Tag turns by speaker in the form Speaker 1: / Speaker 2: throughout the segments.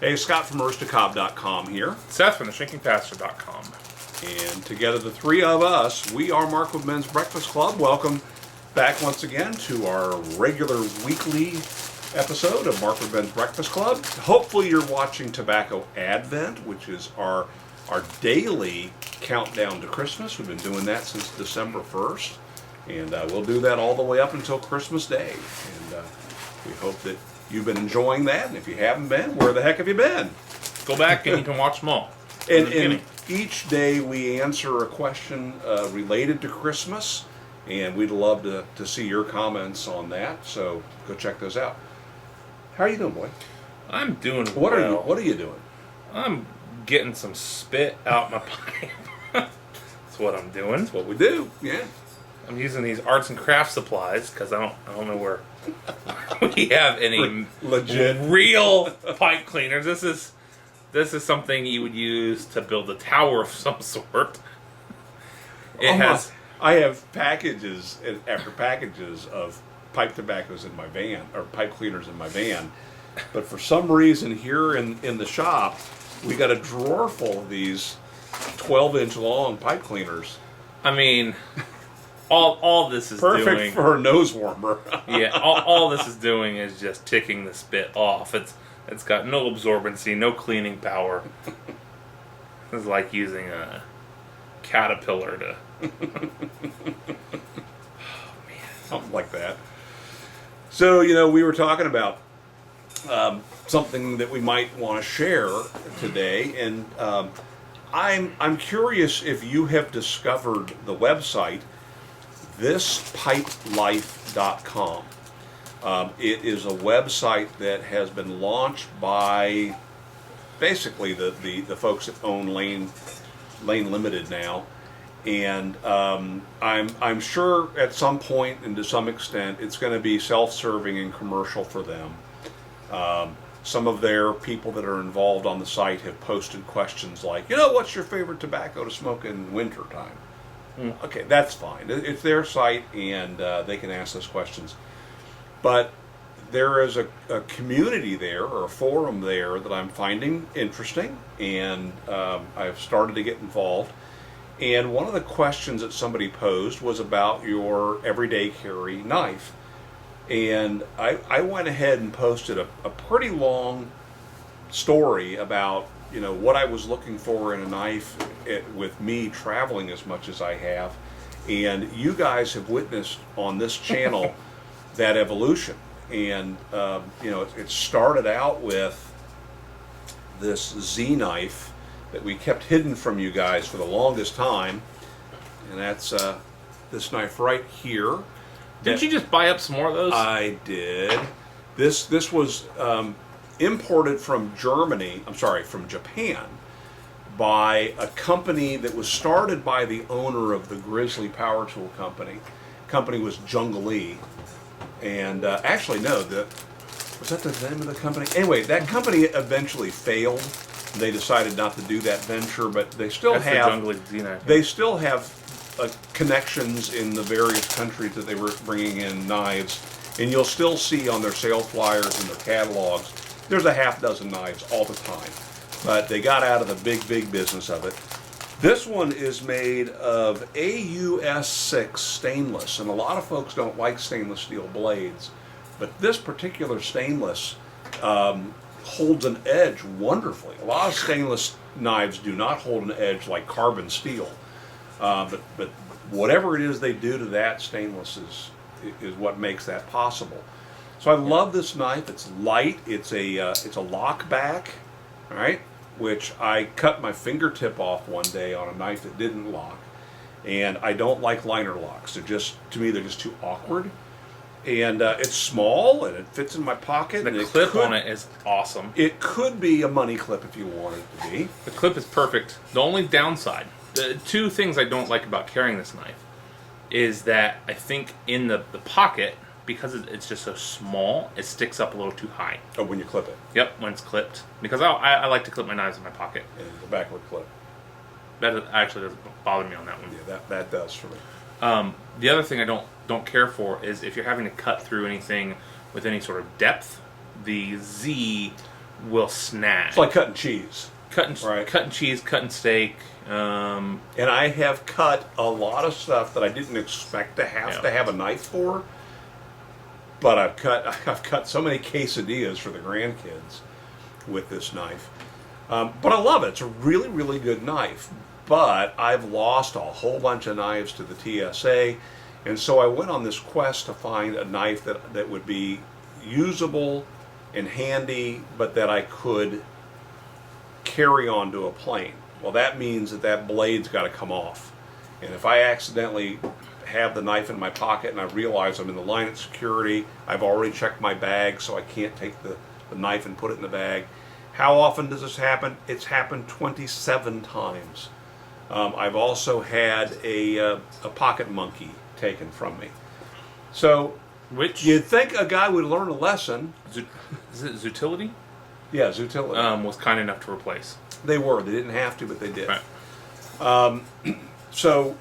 Speaker 1: Hey, Scott from Aristocob.com here.
Speaker 2: Seth from theshrinkingpastor.com.
Speaker 1: And together, the three of us, we are Markwood Men's Breakfast Club. Welcome back once again to our regular weekly episode of Markwood Men's Breakfast Club. Hopefully you're watching Tobacco Advent, which is our daily countdown to Christmas. We've been doing that since December 1st. And we'll do that all the way up until Christmas Day. And we hope that you've been enjoying that. And if you haven't been, where the heck have you been?
Speaker 2: Go back and you can watch them all.
Speaker 1: And each day we answer a question related to Christmas. And we'd love to see your comments on that. So go check those out. How are you doing, boy?
Speaker 2: I'm doing
Speaker 1: What
Speaker 2: well.
Speaker 1: are you doing?
Speaker 2: I'm getting some spit out my pipe. That's what I'm doing.
Speaker 1: That's what we do. Yeah.
Speaker 2: I'm using these arts and crafts supplies because I don't know where we have any
Speaker 1: legit
Speaker 2: real pipe cleaners. This is something you would use to build a tower of some sort.
Speaker 1: I have packages after packages of pipe tobaccos in my van, or pipe cleaners in my van. But for some reason here in the shop, we got a drawer full of these 12-inch long pipe cleaners.
Speaker 2: I mean, all this is
Speaker 1: perfect
Speaker 2: doing
Speaker 1: for a nose warmer.
Speaker 2: Yeah, all this is doing is just ticking the spit off. It's got no absorbency, no cleaning power. It's like using a caterpillar to
Speaker 1: Something like that. So, we were talking about something that we might want to share today, and I'm curious if you have discovered the website thispipelife.com. It is a website that has been launched by basically the folks that own Lane Limited now. And I'm sure at some point and to some extent it's going to be self-serving and commercial for them. Some of their people that are involved on the site have posted questions like, what's your favorite tobacco to smoke in winter time? Okay, that's fine. It's their site and they can ask those questions. But there is a community there, or a forum there, that I'm finding interesting, and I've started to get involved. And one of the questions that somebody posed was about your everyday carry knife. And I went ahead and posted a pretty long story about, what I was looking for in a knife with me traveling as much as I have. And you guys have witnessed on this channel that evolution. And, it started out with this Z knife that we kept hidden from you guys for the longest time, and that's this knife right here.
Speaker 2: Didn't you just buy up some more of those?
Speaker 1: I did. This was imported from from Japan, by a company that was started by the owner of the Grizzly Power Tool Company. The company was Jungle E, and actually no, was that the name of the company? Anyway, that company eventually failed. They decided not to do that venture, but they still have connections in the various countries that they were bringing in knives, and you'll still see on their sale flyers and their catalogs, there's a half dozen knives all the time. But they got out of the big business of it. This one is made of AUS6 stainless, and a lot of folks don't like stainless steel blades, but this particular stainless holds an edge wonderfully. A lot of stainless knives do not hold an edge like carbon steel, but whatever it is they do to that stainless is what makes that possible. So I love this knife. It's light. It's a lock back, all right, which I cut my fingertip off one day on a knife that didn't lock, and I don't like liner locks. To me they're just too awkward. And it's small, and it fits in my pocket.
Speaker 2: The clip on it is awesome.
Speaker 1: It could be a money clip if you want it to be.
Speaker 2: The clip is perfect. The only downside, the two things I don't like about carrying this knife, is that I think in the pocket, because it's just so small, it sticks up a little too high.
Speaker 1: Oh, when you clip it?
Speaker 2: Yep, when it's clipped. Because I like to clip my knives in my pocket.
Speaker 1: And the backward clip.
Speaker 2: That actually doesn't bother me on that one.
Speaker 1: Yeah, that does for me.
Speaker 2: The other thing I don't care for is if you're having to cut through anything with any sort of depth, the Z will snag.
Speaker 1: It's like cutting cheese.
Speaker 2: Cutting cheese, cutting steak.
Speaker 1: And I have cut a lot of stuff that I didn't expect to have a knife for. But I've cut so many quesadillas for the grandkids with this knife. But I love it. It's a really, really good knife. But I've lost a whole bunch of knives to the TSA. And so I went on this quest to find a knife that would be usable and handy, but that I could carry onto a plane. Well, that means that blade's got to come off. And if I accidentally have the knife in my pocket and I realize I'm in the line at security, I've already checked my bag, so I can't take the knife and put it in the bag. How often does this happen? It's happened 27 times. I've also had a pocket monkey taken from me. So, you'd think a guy would learn a lesson.
Speaker 2: Is it Zutility?
Speaker 1: Yeah, Zutility.
Speaker 2: Was kind enough to replace.
Speaker 1: They were. They didn't have to, but they did.
Speaker 2: Right.
Speaker 1: So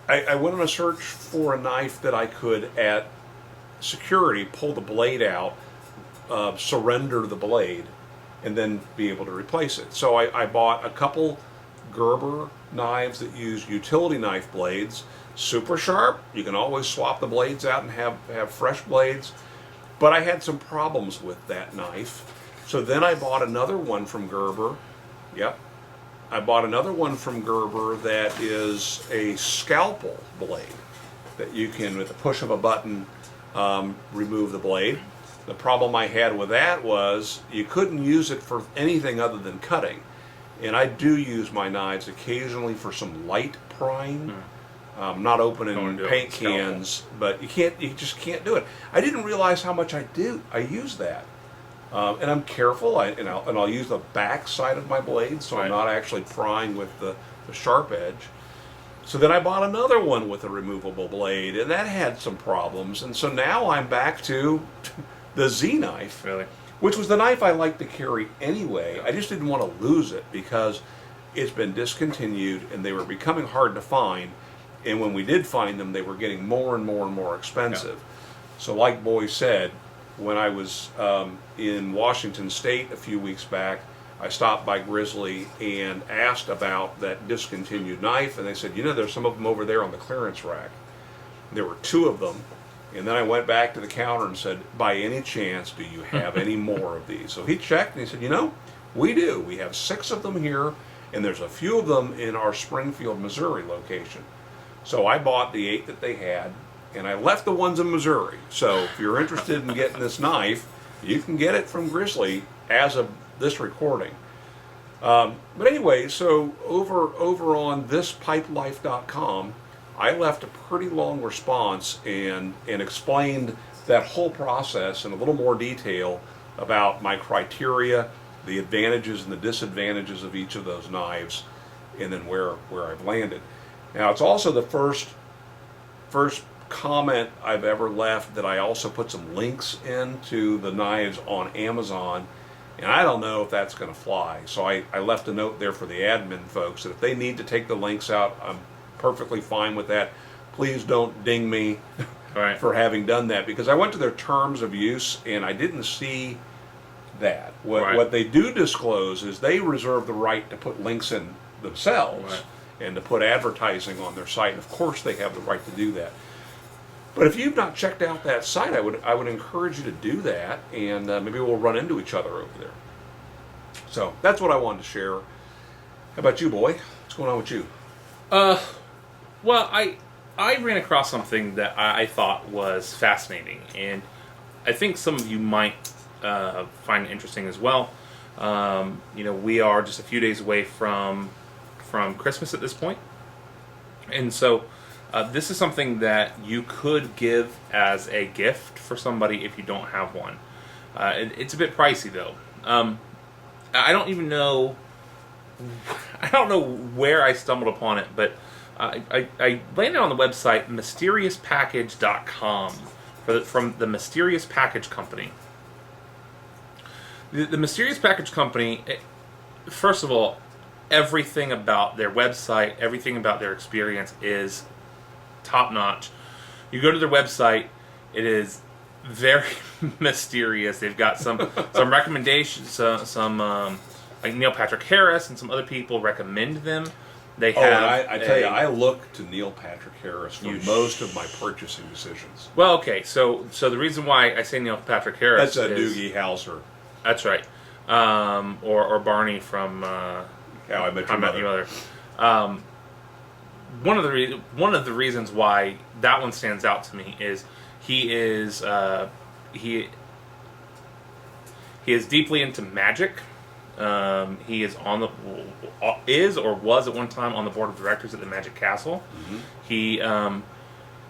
Speaker 1: I went on a search for a knife that I could, at security, pull the blade out, surrender the blade, and then be able to replace it. So I bought a couple Gerber knives that use utility knife blades. Super sharp. You can always swap the blades out and have fresh blades. But I had some problems with that knife. So then I bought another one from Gerber. Yep. I bought another one from Gerber that is a scalpel blade that you can, with the push of a button, remove the blade. The problem I had with that was you couldn't use it for anything other than cutting. And I do use my knives occasionally for some light prying. Not opening paint cans, but you just can't do it. I didn't realize how much I use that. And I'm careful, I'll use the back side of my blade, so I'm not actually prying with the sharp edge. So then I bought another one with a removable blade, and that had some problems. And so now I'm back to the Z knife, which was the knife I like to carry anyway. I just didn't want to lose it because it's been discontinued, and they were becoming hard to find. And when we did find them, they were getting more and more and more expensive. So like Boy said, when I was in Washington State a few weeks back, I stopped by Grizzly and asked about that discontinued knife, and they said, there's some of them over there on the clearance rack. There were 2 of them, and then I went back to the counter and said, by any chance, do you have any more of these? So he checked, and he said, we do. We have 6 of them here, and there's a few of them in our Springfield, Missouri location. So I bought the 8 that they had, and I left the ones in Missouri. So if you're interested in getting this knife, you can get it from Grizzly as of this recording. But anyway, so over on thispipelife.com, I left a pretty long response and explained that whole process in a little more detail about my criteria, the advantages and the disadvantages of each of those knives, and then where I've landed. Now, it's also the first comment I've ever left that I also put some links into the knives on Amazon, and I don't know if that's going to fly. So I left a note there for the admin folks that if they need to take the links out, I'm perfectly fine with that. Please don't ding me for having done that, because I went to their terms of use and I didn't see that. What they do disclose is they reserve the right to put links in themselves and to put advertising on their site. And of course they have the right to do that. But if you've not checked out that site, I would encourage you to do that, and maybe we'll run into each other over there. So that's what I wanted to share. How about you, Boy? What's going on with you?
Speaker 2: Well, I ran across something that I thought was fascinating, and I think some of you might find it interesting as well. We are just a few days away from Christmas at this point, and so this is something that you could give as a gift for somebody if you don't have one. It's a bit pricey though. I don't even know. I don't know where I stumbled upon it, but I landed on the website mysteriouspackage.com from the Mysterious Package Company. The Mysterious Package Company, first of all, everything about their website, everything about their experience is top notch. You go to their website, it is very mysterious. They've got some recommendations. Like Neil Patrick Harris and some other people recommend them. They
Speaker 1: Oh,
Speaker 2: have.
Speaker 1: and I tell you, I look to Neil Patrick Harris for most of my purchasing decisions.
Speaker 2: Well, okay, so the reason why I say Neil Patrick Harris
Speaker 1: That's
Speaker 2: is
Speaker 1: Doogie Howser.
Speaker 2: that's right, or Barney from
Speaker 1: How I Met Your
Speaker 2: How I Met
Speaker 1: Mother.
Speaker 2: Your Mother. One of the reasons why that one stands out to me is he is deeply into magic. He is or was at one time on the board of directors at the Magic Castle.
Speaker 1: Mm-hmm.
Speaker 2: He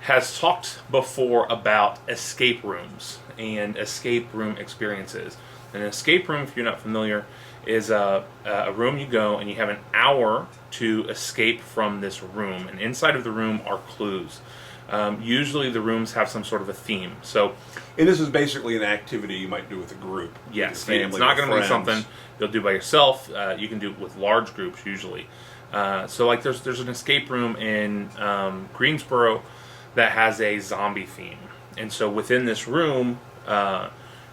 Speaker 2: has talked before about escape rooms and escape room experiences. An escape room, if you're not familiar, is a room you go and you have an hour to escape from this room. And inside of the room are clues. Usually the rooms have some sort of a theme. So,
Speaker 1: And this is basically an activity you might do with a group.
Speaker 2: yes,
Speaker 1: with your family,
Speaker 2: it's not
Speaker 1: with
Speaker 2: going to be
Speaker 1: friends.
Speaker 2: something you'll do by yourself. You can do it with large groups usually. So like there's an escape room in Greensboro that has a zombie theme. And so within this room,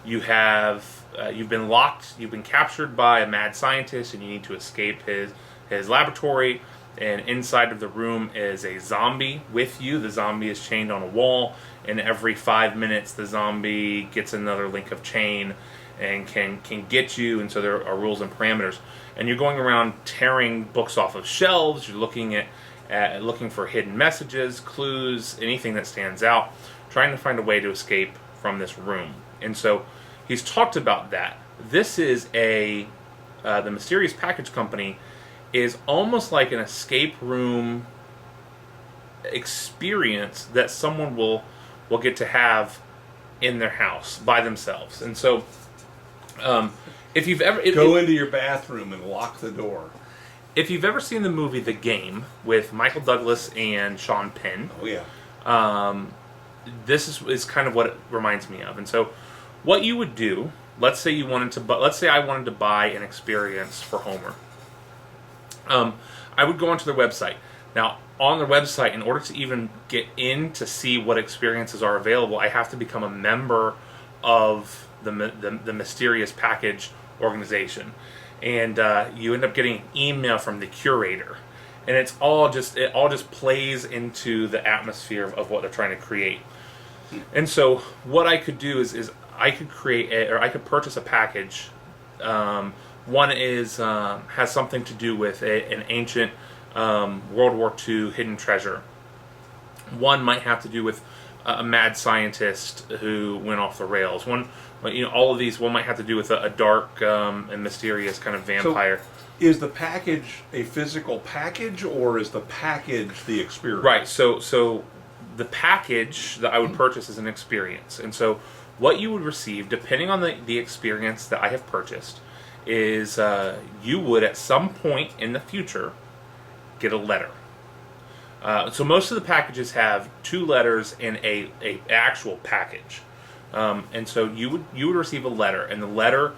Speaker 2: you've been locked, you've been captured by a mad scientist, and you need to escape his laboratory. And inside of the room is a zombie with you. The zombie is chained on a wall, and every 5 minutes the zombie gets another link of chain and can get you. And so there are rules and parameters. And you're going around tearing books off of shelves. You're looking at looking for hidden messages, clues, anything that stands out, trying to find a way to escape from this room. And so he's talked about that. This is the Mysterious Package Company is almost like an escape room experience that someone will get to have in their house by themselves. And so, if you've ever
Speaker 1: Go into your bathroom and lock the door.
Speaker 2: if you've ever seen the movie The Game with Michael Douglas and Sean Penn,
Speaker 1: Oh yeah.
Speaker 2: this is kind of what it reminds me of. And so, what you would do, let's say I wanted to buy an experience for Homer. I would go onto their website. Now, on their website, in order to even get in to see what experiences are available, I have to become a member of the Mysterious Package organization, and you end up getting an email from the curator, and it all just plays into the atmosphere of what they're trying to create. And so, what I could do is I could I could purchase a package. One has something to do with an ancient World War II hidden treasure. One might have to do with a mad scientist who went off the rails. All of these. One might have to do with a dark and mysterious kind of vampire.
Speaker 1: So, is the package a physical package, or is the package the experience?
Speaker 2: Right. So the package that I would purchase is an experience, and so what you would receive, depending on the experience that I have purchased, is you would at some point in the future get a letter. So most of the packages have 2 letters in a actual package, and so you would receive a letter, and the letter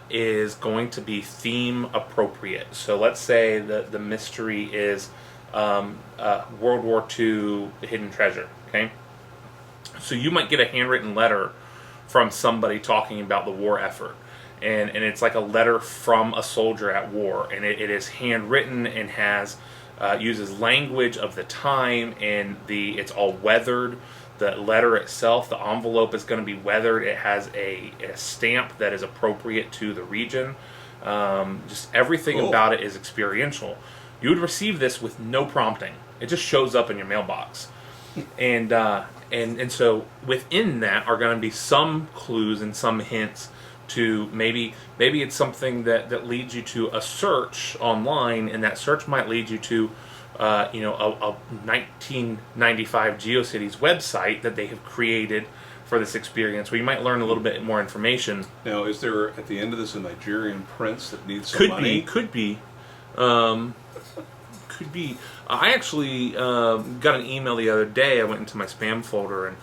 Speaker 2: is going to be theme appropriate. So let's say the mystery is World War II hidden treasure. Okay, so you might get a handwritten letter from somebody talking about the war effort. And it's like a letter from a soldier at war, and it is handwritten and has uses language of the time, and it's all weathered. The letter itself, the envelope is going to be weathered. It has a stamp that is appropriate to the region. Just everything about it is experiential. You would receive this with no prompting. It just shows up in your mailbox, and so within that are going to be some clues and some hints to maybe it's something that leads you to a search online, and that search might lead you to a 1995 GeoCities website that they have created for this experience, where you might learn a little bit more information.
Speaker 1: Now, is there at the end of this a Nigerian prince that needs some money?
Speaker 2: Could be. I actually got an email the other day. I went into my spam folder, and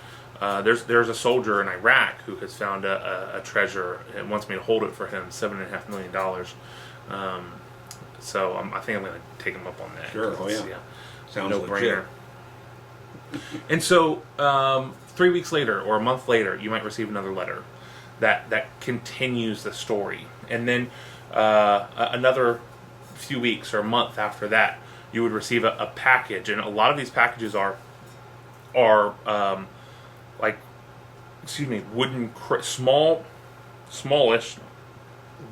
Speaker 2: there's a soldier in Iraq who has found a treasure and wants me to hold it for him, $7.5 million. So I think I'm going to take him up on that.
Speaker 1: Sure. Oh yeah. Sounds
Speaker 2: no
Speaker 1: legit.
Speaker 2: brainer. And so 3 weeks later or a month later, you might receive another letter that continues the story. And then another few weeks or a month after that, you would receive a package. And a lot of these packages are like, excuse me, smallish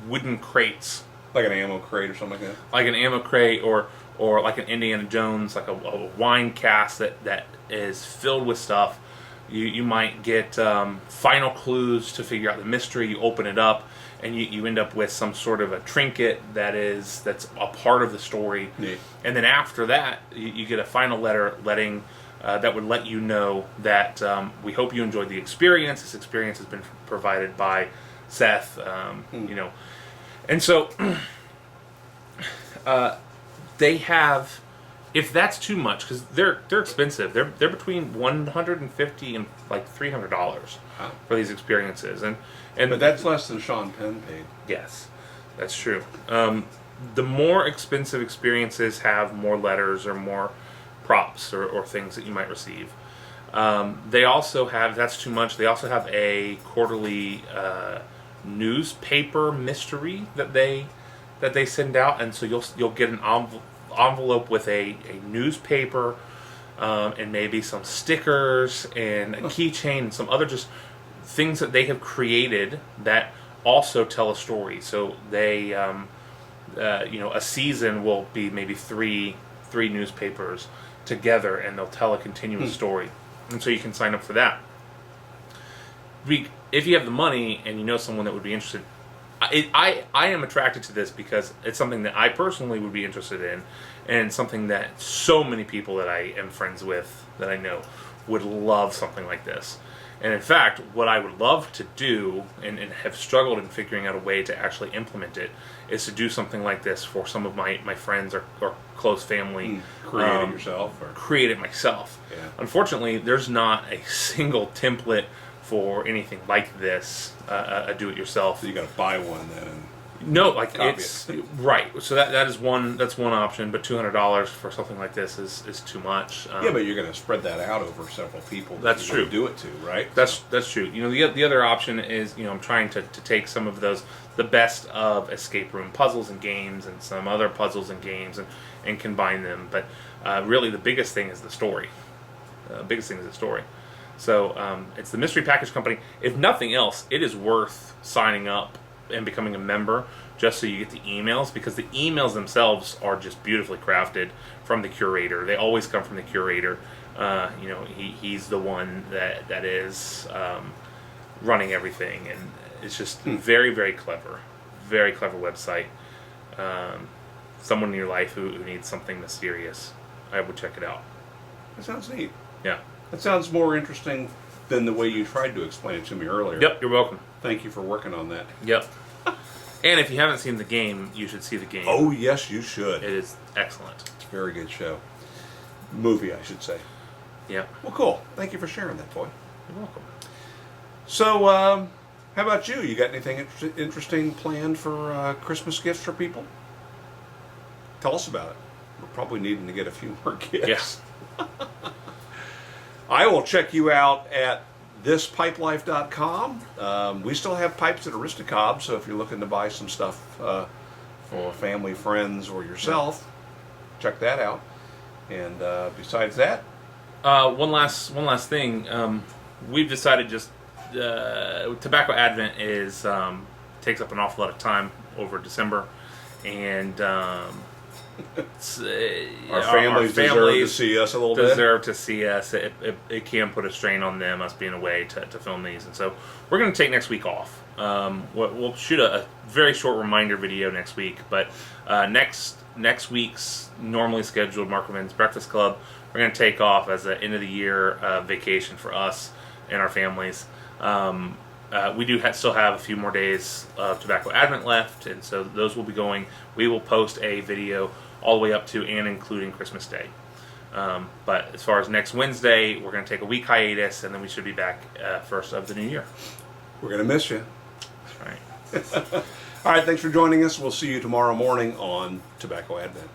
Speaker 2: wooden crates.
Speaker 1: Like an ammo crate or something like that?
Speaker 2: Like an ammo crate or like an Indiana Jones, like a wine cask that is filled with stuff. You might get final clues to figure out the mystery. You open it up, and you end up with some sort of a trinket that's a part of the story.
Speaker 1: Yeah.
Speaker 2: And then after that, you get a final letter that would let you know that we hope you enjoyed the experience. This experience has been provided by Seth. You know, and so they have. If that's too much, because they're expensive, they're between $150 and like $300 for these experiences, and
Speaker 1: but that's less than Sean Penn paid.
Speaker 2: Yes, that's true. The more expensive experiences have more letters or more props or things that you might receive. They also have, if that's too much, they also have a quarterly newspaper mystery that they send out, and so you'll get an envelope with a newspaper and maybe some stickers and a keychain and some other just things that they have created that also tell a story. So they a season will be maybe three newspapers together, and they'll tell a continuous story, and so you can sign up for that. If you have the money and you know someone that would be interested, I am attracted to this because it's something that I personally would be interested in, and something that so many people that I am friends with, that I know, would love something like this. And in fact, what I would love to do, and have struggled in figuring out a way to actually implement it, is to do something like this for some of my friends or close family.
Speaker 1: Create it yourself? Or?
Speaker 2: Create it myself.
Speaker 1: Yeah.
Speaker 2: Unfortunately, there's not a single template for anything like this, a do-it-yourself.
Speaker 1: So you got to buy one then. And
Speaker 2: no, like
Speaker 1: copy
Speaker 2: it's
Speaker 1: it.
Speaker 2: Right. So that's one option, but $200 for something like this is too much.
Speaker 1: Yeah, but you're going to spread that out over several people.
Speaker 2: That's
Speaker 1: you're gonna
Speaker 2: true.
Speaker 1: Do it to, right?
Speaker 2: That's true. You know, the other option is, you know, I'm trying to take some of the best of escape room puzzles and games and some other puzzles and games and combine them. But really, the biggest thing is the story. So it's the Mystery Package Company. If nothing else, it is worth signing up and becoming a member just so you get the emails, because the emails themselves are just beautifully crafted from the curator. They always come from the curator. You know, he's the one that is running everything, and it's just very, very clever website. Someone in your life who needs something mysterious, I would check it out.
Speaker 1: That sounds neat.
Speaker 2: Yeah.
Speaker 1: That sounds more interesting than the way you tried to explain it to me earlier.
Speaker 2: Yep, you're welcome.
Speaker 1: Thank you for working on that.
Speaker 2: Yep. And if you haven't seen the game, you should see the game.
Speaker 1: Oh, yes, you should.
Speaker 2: It is excellent.
Speaker 1: It's a very good show. Movie, I should say.
Speaker 2: Yeah.
Speaker 1: Well, cool. Thank you for sharing that, boy.
Speaker 2: You're welcome.
Speaker 1: So, how about you? You got anything interesting planned for Christmas gifts for people? Tell us about it. We're probably needing to get a few more gifts.
Speaker 2: Yes.
Speaker 1: I will check you out at thispipelife.com. We still have pipes at Aristocob, so if you're looking to buy some stuff for family, friends, or yourself, check that out. And besides that,
Speaker 2: one last thing. We've decided just Tobacco Advent takes up an awful lot of time over December, and
Speaker 1: our families deserve to see us a little bit.
Speaker 2: Deserve to see us. It can put a strain on them, us being away to film these, and so we're going to take next week off. We'll shoot a very short reminder video next week, but next week's normally scheduled Markwood's Breakfast Club, we're going to take off as an end of the year vacation for us and our families. We do still have a few more days of Tobacco Advent left, and so those will be going. We will post a video all the way up to and including Christmas Day. But as far as next Wednesday, we're going to take a week hiatus, and then we should be back first of the new year.
Speaker 1: We're going to miss you.
Speaker 2: That's right.
Speaker 1: All right, thanks for joining us. We'll see you tomorrow morning on Tobacco Advent.